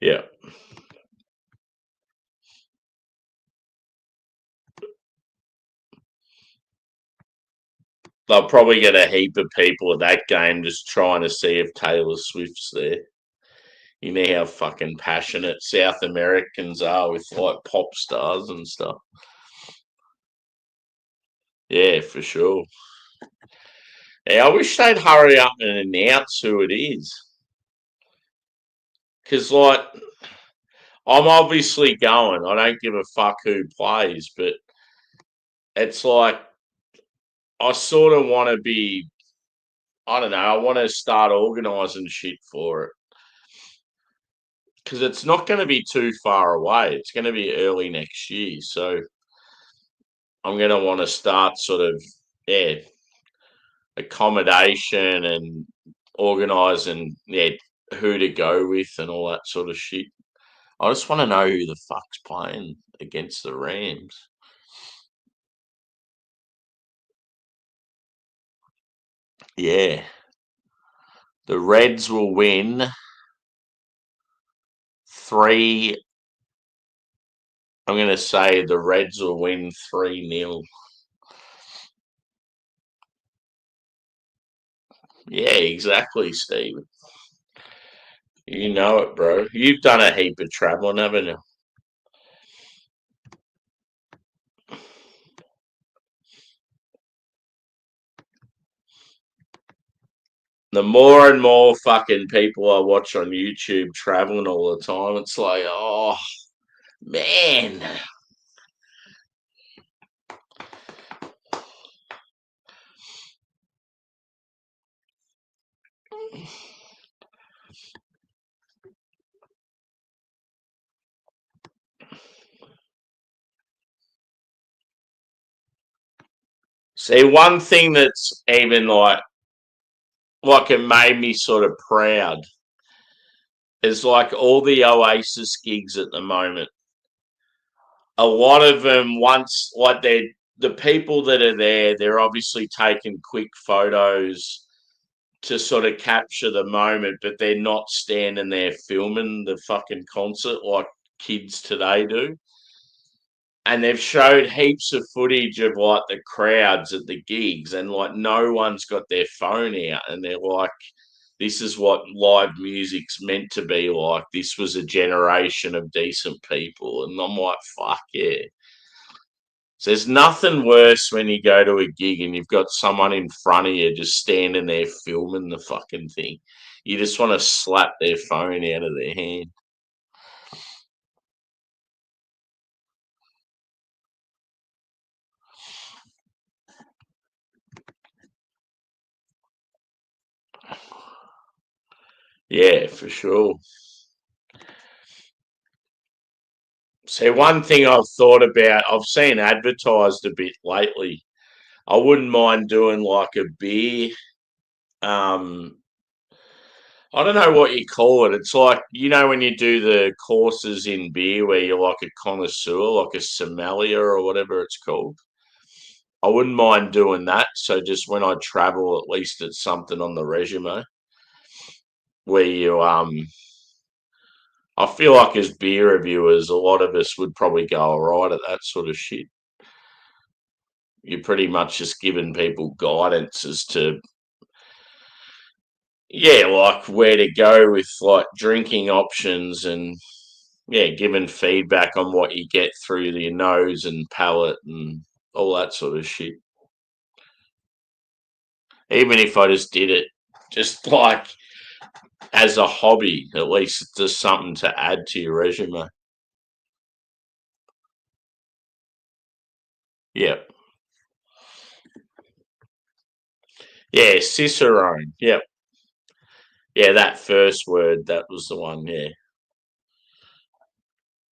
Yeah. They'll probably get a heap of people at that game just trying to see if Taylor Swift's there. You know how fucking passionate South Americans are with like pop stars and stuff. Yeah, for sure. Yeah, I wish they'd hurry up and announce who it is. Because, like, I'm obviously going. I don't give a fuck who plays, but it's like I sort of want to be, I don't know, I want to start organising shit for it. Because it's not going to be too far away. It's going to be early next year. So I'm going to want to start sort of, yeah, accommodation and organising, yeah, who to go with and all that sort of shit. I just want to know who the fuck's playing against the Rams. Yeah. The Reds will win 3. I'm going to say the Reds will win 3-0. Yeah, exactly, Steve. You know it, bro. You've done a heap of travelling, haven't you? The more and more fucking people I watch on YouTube traveling all the time, it's like, oh, man. See, one thing that's even like it made me sort of proud is like all the Oasis gigs at the moment. A lot of them, once like the people that are there, they're obviously taking quick photos to sort of capture the moment, but they're not standing there filming the fucking concert like kids today do. And they've showed heaps of footage of like the crowds at the gigs, and like no one's got their phone out, and they're like, this is what live music's meant to be like. This was a generation of decent people. And I'm like, fuck yeah. There's nothing worse when you go to a gig and you've got someone in front of you just standing there filming the fucking thing. You just want to slap their phone out of their hand. Yeah, for sure. So one thing I've thought about, I've seen advertised a bit lately. I wouldn't mind doing like a beer. Um, I don't know what you call it. It's like when you do the courses in beer where you're like a connoisseur, like a sommelier or whatever it's called. I wouldn't mind doing that. So just when I travel, at least it's something on the resume where I feel like as beer reviewers, a lot of us would probably go all right at that sort of shit. You're pretty much just giving people guidance as to, yeah, like where to go with like drinking options and, yeah, giving feedback on what you get through your nose and palate and all that sort of shit. Even if I just did it, just like as a hobby, at least it's just something to add to your resume. Yep. Yeah, Cicerone. Yep. Yeah, that first word, that was the one. Yeah.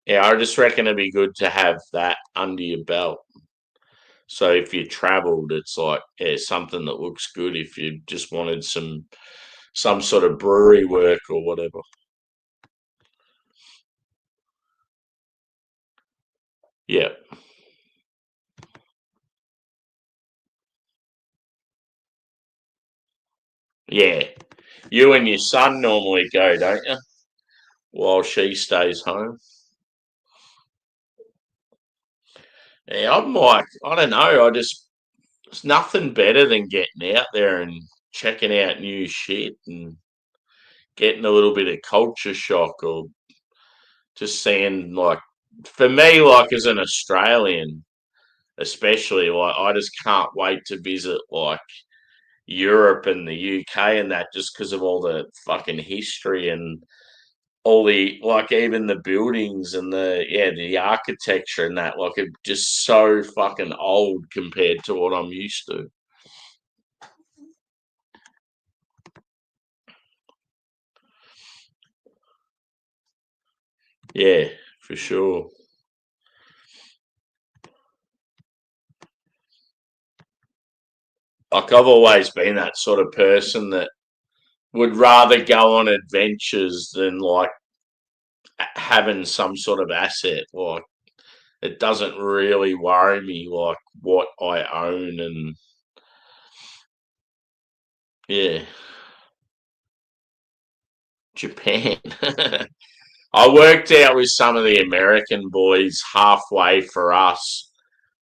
Yeah, I just reckon it'd be good to have that under your belt. So if you travelled, it's like, yeah, something that looks good if you just wanted some sort of brewery work or whatever. Yeah. Yeah. You and your son normally go, don't you? While she stays home. Yeah, I'm like, I don't know. It's nothing better than getting out there and checking out new shit and getting a little bit of culture shock or just seeing, like, for me, like, as an Australian, especially, like, I just can't wait to visit, like, Europe and the UK and that just because of all the fucking history and all the, like, even the buildings and the architecture and that, like, it's just so fucking old compared to what I'm used to. Yeah, for sure. Like, I've always been that sort of person that would rather go on adventures than like having some sort of asset. Like, it doesn't really worry me like what I own and, yeah, Japan. I worked out with some of the American boys halfway for us.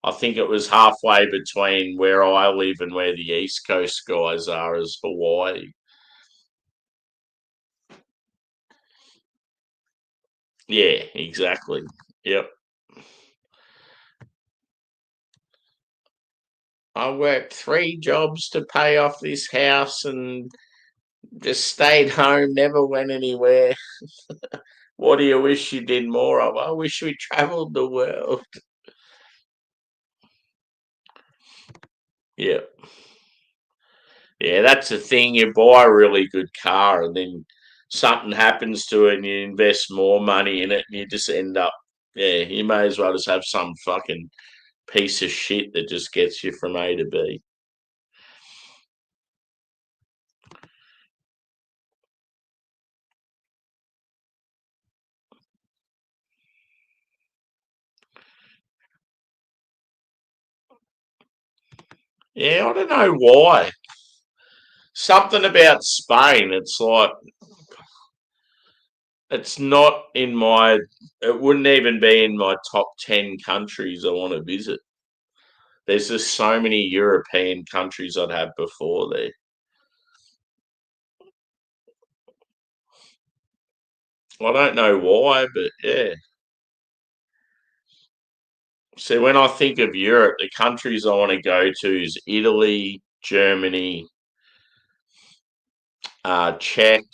I think it was halfway between where I live and where the East Coast guys are, as Hawaii. Yeah, exactly. Yep. I worked 3 jobs to pay off this house and just stayed home, never went anywhere. What do you wish you did more of? I wish we travelled the world. Yeah. Yeah, that's the thing. You buy a really good car and then something happens to it and you invest more money in it and you just end up, yeah, you may as well just have some fucking piece of shit that just gets you from A to B. Yeah, I don't know why. Something about Spain, it's like, it's not in my, it wouldn't even be in my top 10 countries I want to visit. There's just so many European countries I'd have before there. I don't know why, but yeah. So when I think of Europe, the countries I want to go to is Italy, Germany, Czech,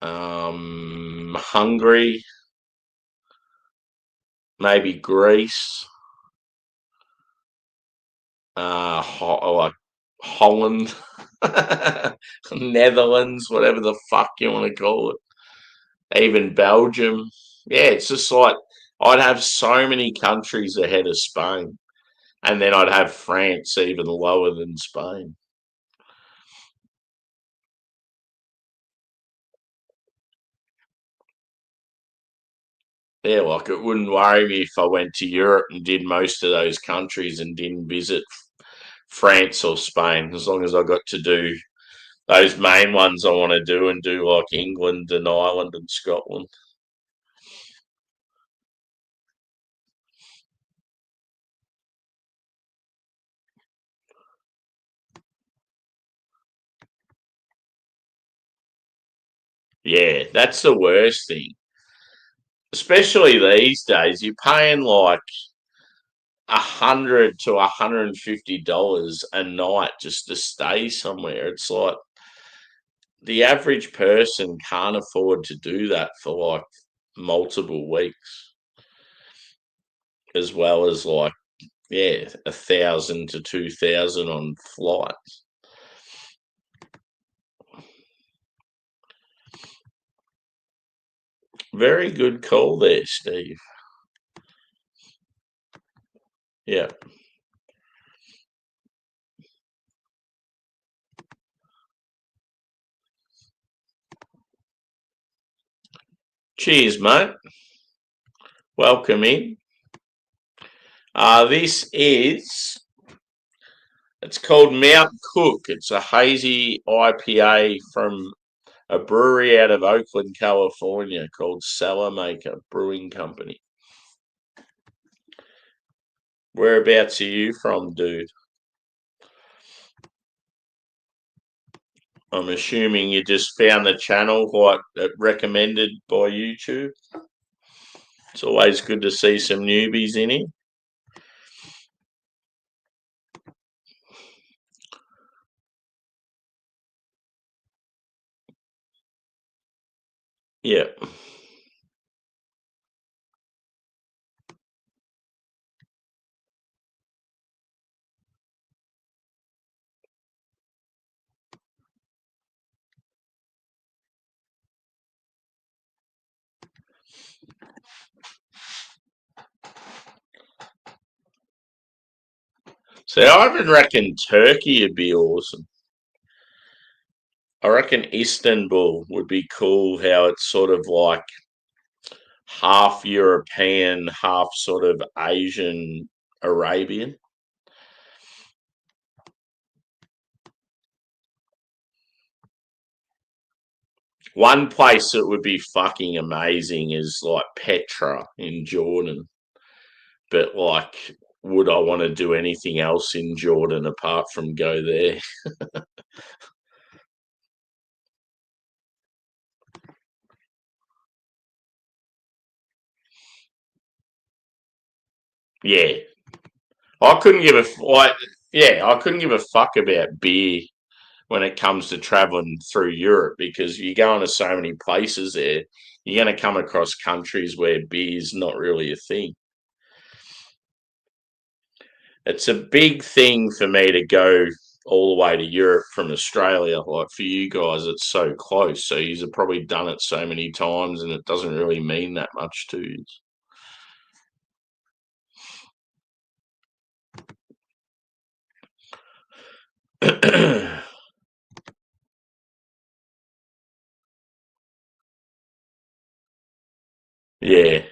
Hungary, maybe Greece, like Holland, Netherlands, whatever the fuck you want to call it, even Belgium. Yeah, it's just like I'd have so many countries ahead of Spain, and then I'd have France even lower than Spain. Yeah, like it wouldn't worry me if I went to Europe and did most of those countries and didn't visit France or Spain, as long as I got to do those main ones I want to do and do like England and Ireland and Scotland. Yeah, that's the worst thing. Especially these days, you're paying like $100 to $150 a night just to stay somewhere. It's like the average person can't afford to do that for like multiple weeks, as well as like, yeah, 1,000 to 2,000 on flights. Very good call there, Steve. Yeah. Cheers, mate. Welcome in. This is, it's called Mount Cook. It's a hazy IPA from a brewery out of Oakland, California called Cellarmaker Brewing Company. Whereabouts are you from, dude? I'm assuming you just found the channel like recommended by YouTube. It's always good to see some newbies in here. Yeah. So I even reckon Turkey would be awesome. I reckon Istanbul would be cool. How it's sort of like half European, half sort of Asian Arabian. One place that would be fucking amazing is like Petra in Jordan. But like, would I want to do anything else in Jordan apart from go there? Yeah, I couldn't give a like. Yeah, I couldn't give a fuck about beer when it comes to traveling through Europe because you're going to so many places there. You're going to come across countries where beer's not really a thing. It's a big thing for me to go all the way to Europe from Australia. Like for you guys, it's so close. So you've probably done it so many times and it doesn't really mean that much to you. Yeah.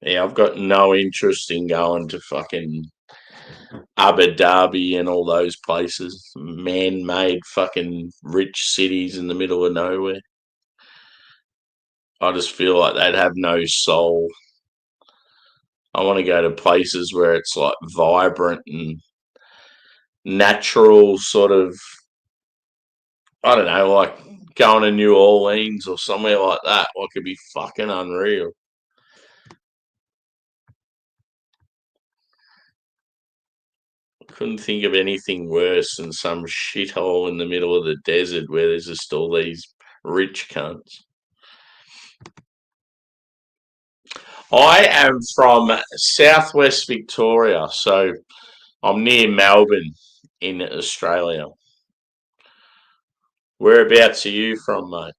Yeah, I've got no interest in going to fucking Abu Dhabi and all those places. Man made fucking rich cities in the middle of nowhere. I just feel like they'd have no soul. I want to go to places where it's like vibrant and natural, sort of, I don't know, like going to New Orleans or somewhere like that. Like, it'd be fucking unreal. Couldn't think of anything worse than some shithole in the middle of the desert where there's just all these rich cunts. I am from southwest Victoria, so I'm near Melbourne in Australia. Whereabouts are you from, mate?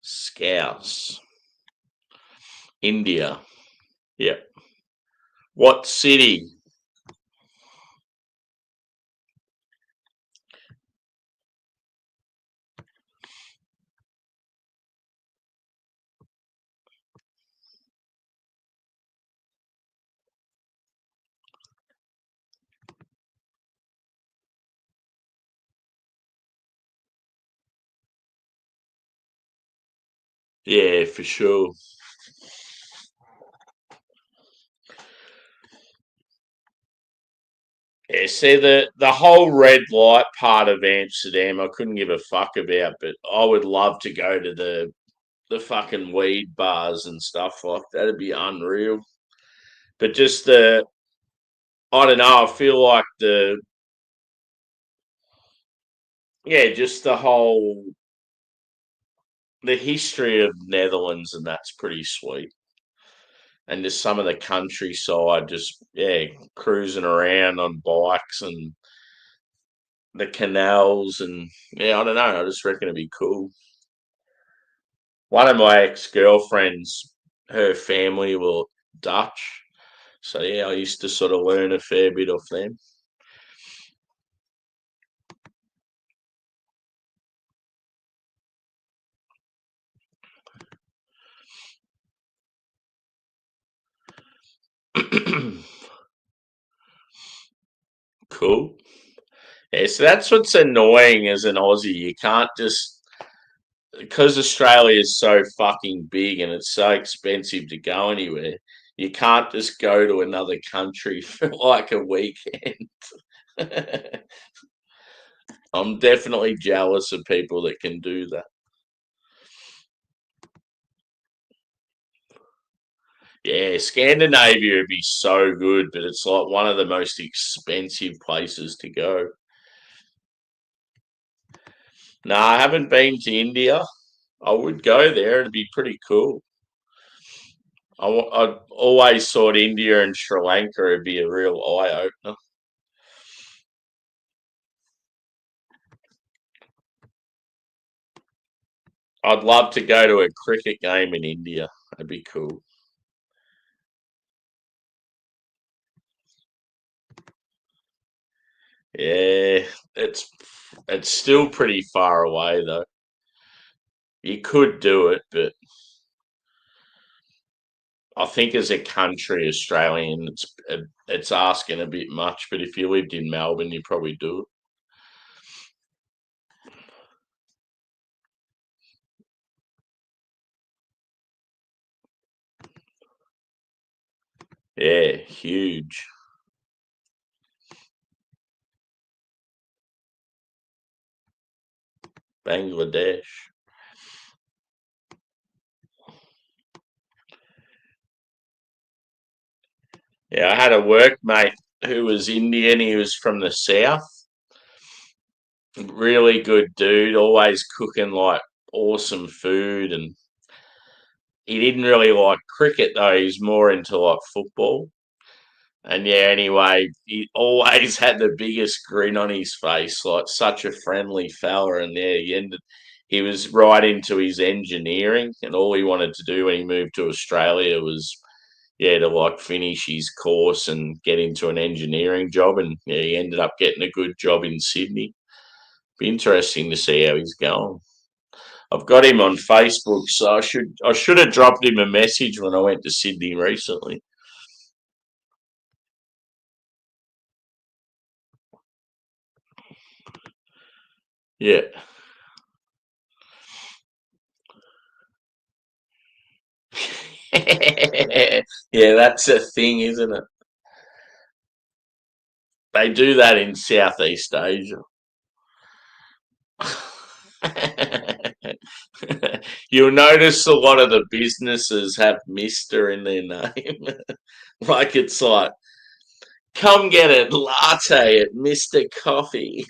Scouse. India. Yep. What city? Yeah, for sure. Yeah, see the whole red light part of Amsterdam, I couldn't give a fuck about, but I would love to go to the fucking weed bars and stuff like that. It'd be unreal. But just I don't know. I feel like just the history of Netherlands and that's pretty sweet. And just some of the countryside, just cruising around on bikes and the canals and I don't know. I just reckon it'd be cool. One of my ex-girlfriends, her family were Dutch, so yeah, I used to sort of learn a fair bit off them. Cool. Yeah, so that's what's annoying as an Aussie. You can't just because Australia is so fucking big and it's so expensive to go anywhere. You can't just go to another country for like a weekend. I'm definitely jealous of people that can do that. Yeah, Scandinavia would be so good, but it's like one of the most expensive places to go. No, I haven't been to India. I would go there. It'd be pretty cool. I always thought India and Sri Lanka would be a real eye opener. I'd love to go to a cricket game in India. That'd be cool. Yeah, it's still pretty far away though. You could do it, but I think as a country, Australian, it's asking a bit much. But if you lived in Melbourne, you'd probably do it. Yeah, huge. Bangladesh. Yeah, I had a workmate who was Indian. He was from the south. Really good dude. Always cooking like awesome food, and he didn't really like cricket though. He's more into like football. And yeah, anyway, he always had the biggest grin on his face, like such a friendly fella. And yeah, he was right into his engineering, and all he wanted to do when he moved to Australia was, to like finish his course and get into an engineering job. And yeah, he ended up getting a good job in Sydney. Be interesting to see how he's going. I've got him on Facebook, so I should have dropped him a message when I went to Sydney recently. Yeah. Yeah, that's a thing, isn't it? They do that in Southeast Asia. You'll notice a lot of the businesses have Mister in their name. Like it's like, come get a latte at Mr. Coffee.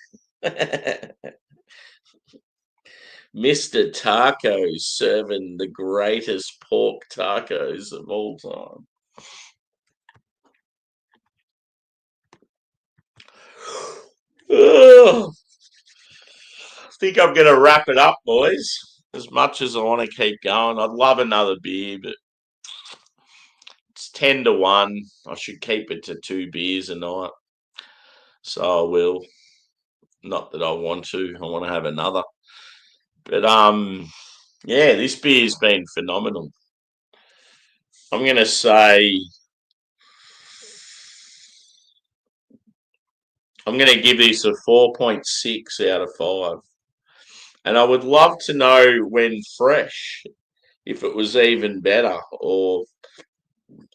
Mr. Tacos serving the greatest pork tacos of all time. Ugh. I think I'm going to wrap it up, boys. As much as I want to keep going, I'd love another beer, but it's 10-1. I should keep it to 2 beers a night. So I will. Not that I want to. I want to have another. But yeah, this beer's been phenomenal. I'm gonna say I'm gonna give this a 4.6 out of 5. And I would love to know when fresh if it was even better, or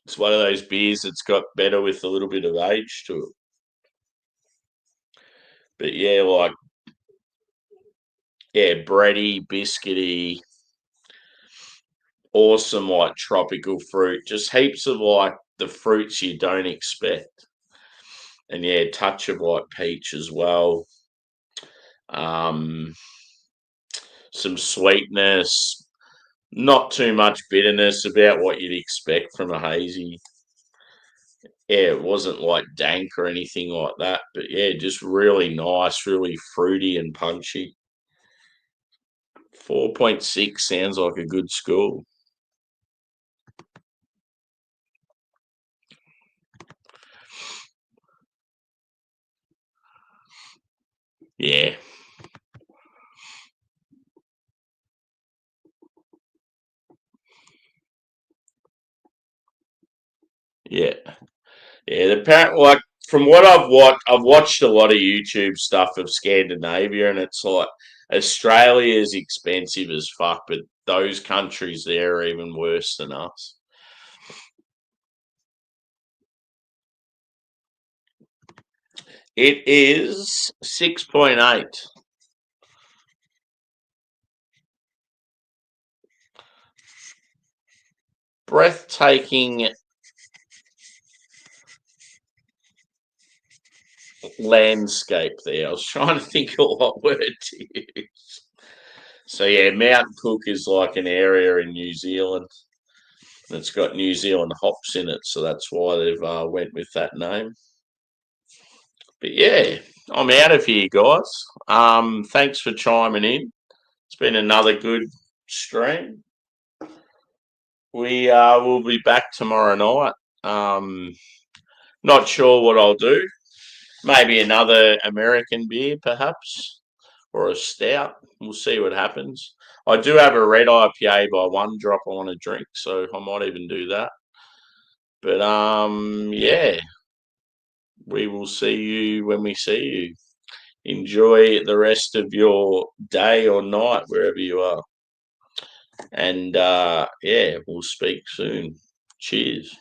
it's one of those beers that's got better with a little bit of age to it. But yeah, like yeah, bready, biscuity, awesome like tropical fruit, just heaps of like the fruits you don't expect. And yeah, touch of like peach as well. Um, some sweetness, not too much bitterness, about what you'd expect from a hazy. Yeah, it wasn't like dank or anything like that, but yeah, just really nice, really fruity and punchy. 4.6 sounds like a good score. Yeah, yeah, yeah. The parent like from what I've watched a lot of YouTube stuff of Scandinavia, and it's like Australia is expensive as fuck, but those countries there are even worse than us. It is 6.8. Breathtaking landscape there. I was trying to think of what word to use. So yeah, Mount Cook is like an area in New Zealand. It's got New Zealand hops in it, so that's why they've went with that name. But yeah, I'm out of here, guys. Thanks for chiming in. It's been another good stream. We will be back tomorrow night. Not sure what I'll do. Maybe another American beer, perhaps, or a stout. We'll see what happens. I do have a red IPA by One Drop I want to drink, so I might even do that. But yeah, we will see you when we see you. Enjoy the rest of your day or night wherever you are. And yeah, we'll speak soon. Cheers.